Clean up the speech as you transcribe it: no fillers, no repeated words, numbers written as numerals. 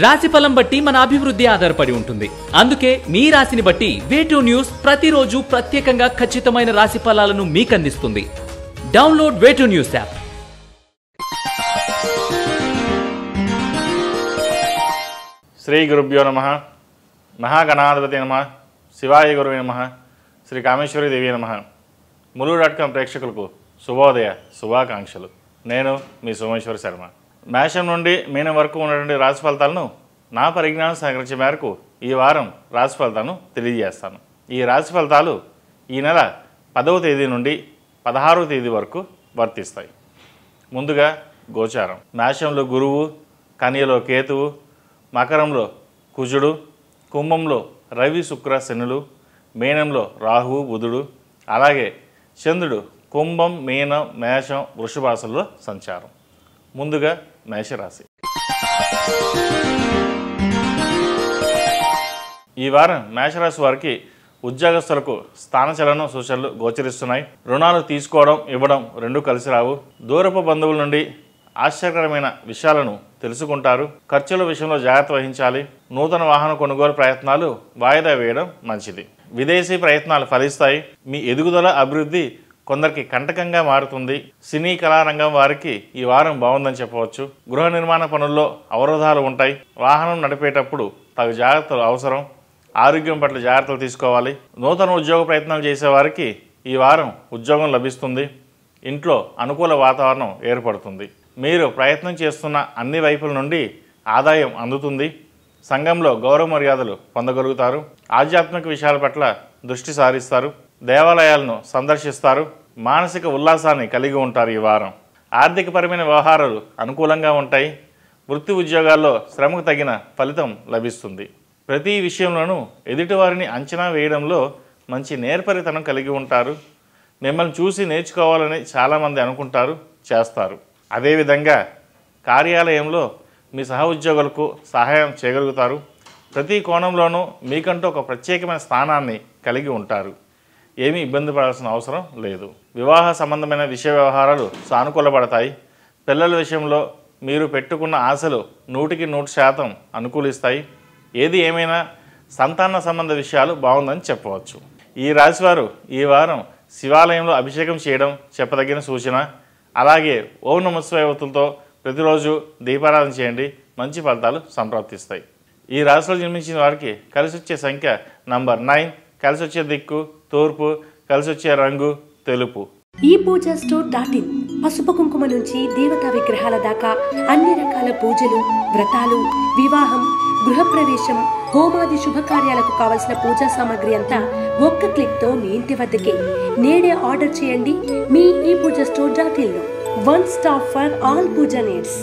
రాశిఫలం బట్టి మన అభివృద్ధి ఆధారపడి ఉంటుంది. అందుకే మీ రాశిని బట్టి వే2 న్యూస్ ప్రతిరోజు ప్రత్యేకంగా ఖచ్చితమైన రాశి ఫలాలను మీకు అందిస్తుంది. Download Way2 News app. Shri గురుభ్యో నమః. మహాగణాధిపతి నమః. శివాయ గురువే నమః. శ్రీ కామేశ్వరి దేవి నమః. ములుగు.com ప్రేక్షకులకు శుభోదయ శుభాకాంక్షలు. నేను మీ సోమేశ్వర శర్మ. మేషం నుండి మీనం వరకు ఉన్నటువంటి రాశి ఫలితాలను నా పరిజ్ఞానం సహకరించే మేరకు ఈ వారం రాశి ఫలితాలను తెలియజేస్తాను. ఈ రాశి ఫలితాలు ఈ నెల 10వ తేదీ నుండి 16వ తేదీ వరకు వర్తిస్తాయి. ముందుగా గోచారం. మేషంలో గురువు, కన్యలో కేతువు, మకరంలో కుజుడు, కుంభంలో రవి శుక్ర శనులు, మీనంలో రాహువు బుధుడు, అలాగే చంద్రుడు కుంభం, మీనం, మేషం, వృషభాసంలో సంచారం. ముందుగా మేషరాశి. ఈ వారం మేషరాశి వారికి ఉద్యోగస్తులకు స్థానచలనం సూచనలు గోచరిస్తున్నాయి. రుణాలు తీసుకోవడం ఇవ్వడం రెండూ కలిసి రావు. దూరపు బంధువుల నుండి ఆశ్చర్యకరమైన విషయాలను తెలుసుకుంటారు. ఖర్చుల విషయంలో జాగ్రత్త వహించాలి. నూతన వాహన కొనుగోలు ప్రయత్నాలు వాయిదా వేయడం మంచిది. విదేశీ ప్రయత్నాలు ఫలిస్తాయి. మీ ఎదుగుదల అభివృద్ధి కొందరికి కంటకంగా మారుతుంది. సినీ కళారంగం వారికి ఈ వారం బాగుందని చెప్పవచ్చు. గృహ నిర్మాణ పనుల్లో అవరోధాలు ఉంటాయి. వాహనం నడిపేటప్పుడు తగు జాగ్రత్తలు అవసరం. ఆరోగ్యం పట్ల జాగ్రత్తలు తీసుకోవాలి. నూతన ఉద్యోగ ప్రయత్నాలు చేసేవారికి ఈ వారం ఉద్యోగం లభిస్తుంది. ఇంట్లో అనుకూల వాతావరణం ఏర్పడుతుంది. మీరు ప్రయత్నం చేస్తున్న అన్ని వైపుల నుండి ఆదాయం అందుతుంది. సంఘంలో గౌరవ మర్యాదలు పొందగలుగుతారు. ఆధ్యాత్మిక విషయాల పట్ల దృష్టి సారిస్తారు. దేవాలయాలను సందర్శిస్తారు. మానసిక ఉల్లాసాన్ని కలిగి ఉంటారు. ఈ వారం ఆర్థికపరమైన వ్యవహారాలు అనుకూలంగా ఉంటాయి. వృత్తి ఉద్యోగాల్లో శ్రమకు తగిన ఫలితం లభిస్తుంది. ప్రతి విషయంలోనూ ఎదుటివారిని అంచనా వేయడంలో మంచి నేర్పరితనం కలిగి ఉంటారు. మిమ్మల్ని చూసి నేర్చుకోవాలని చాలామంది అనుకుంటారు, చేస్తారు. అదేవిధంగా కార్యాలయంలో మీ సహ ఉద్యోగులకు సహాయం చేయగలుగుతారు. ప్రతి కోణంలోనూ మీకంటూ ఒక ప్రత్యేకమైన స్థానాన్ని కలిగి ఉంటారు. ఏమీ ఇబ్బంది పడాల్సిన అవసరం లేదు. వివాహ సంబంధమైన విషయ వ్యవహారాలు సానుకూలపడతాయి. పిల్లల విషయంలో మీరు పెట్టుకున్న ఆశలు 100% అనుకూలిస్తాయి. ఏది ఏమైనా సంతాన సంబంధ విషయాలు బాగుందని చెప్పవచ్చు. ఈ రాశివారు ఈ వారం శివాలయంలో అభిషేకం చేయడం చెప్పదగిన సూచన. అలాగే ఓం నమః శివాయ ఒత్తులతో ప్రతిరోజు దీపారాధన చేయండి. మంచి ఫలితాలు సంప్రాప్తిస్తాయి. ఈ రాశిలో జన్మించిన వారికి కలిసి వచ్చే సంఖ్య నంబర్ 9, కలిసి వచ్చే దిక్కు తూర్పు, కలిసి వచ్చే రంగు తెలుపు. ePoojaStore.in పసుపు కుంకుమ నుంచి దేవతా విగ్రహాల దాకా అన్ని రకాల పూజలు, వ్రతాలు, వివాహం, గృహప్రవేశం, హోమాది శుభకార్యాలకు కావలసిన పూజా సామాగ్రి అంతా ఒక్క క్లిక్తో మీ ఇంటి వద్దకే. నేడే ఆర్డర్ చేయండి మీ ePoojaStore.in లో. One stop for all puja needs.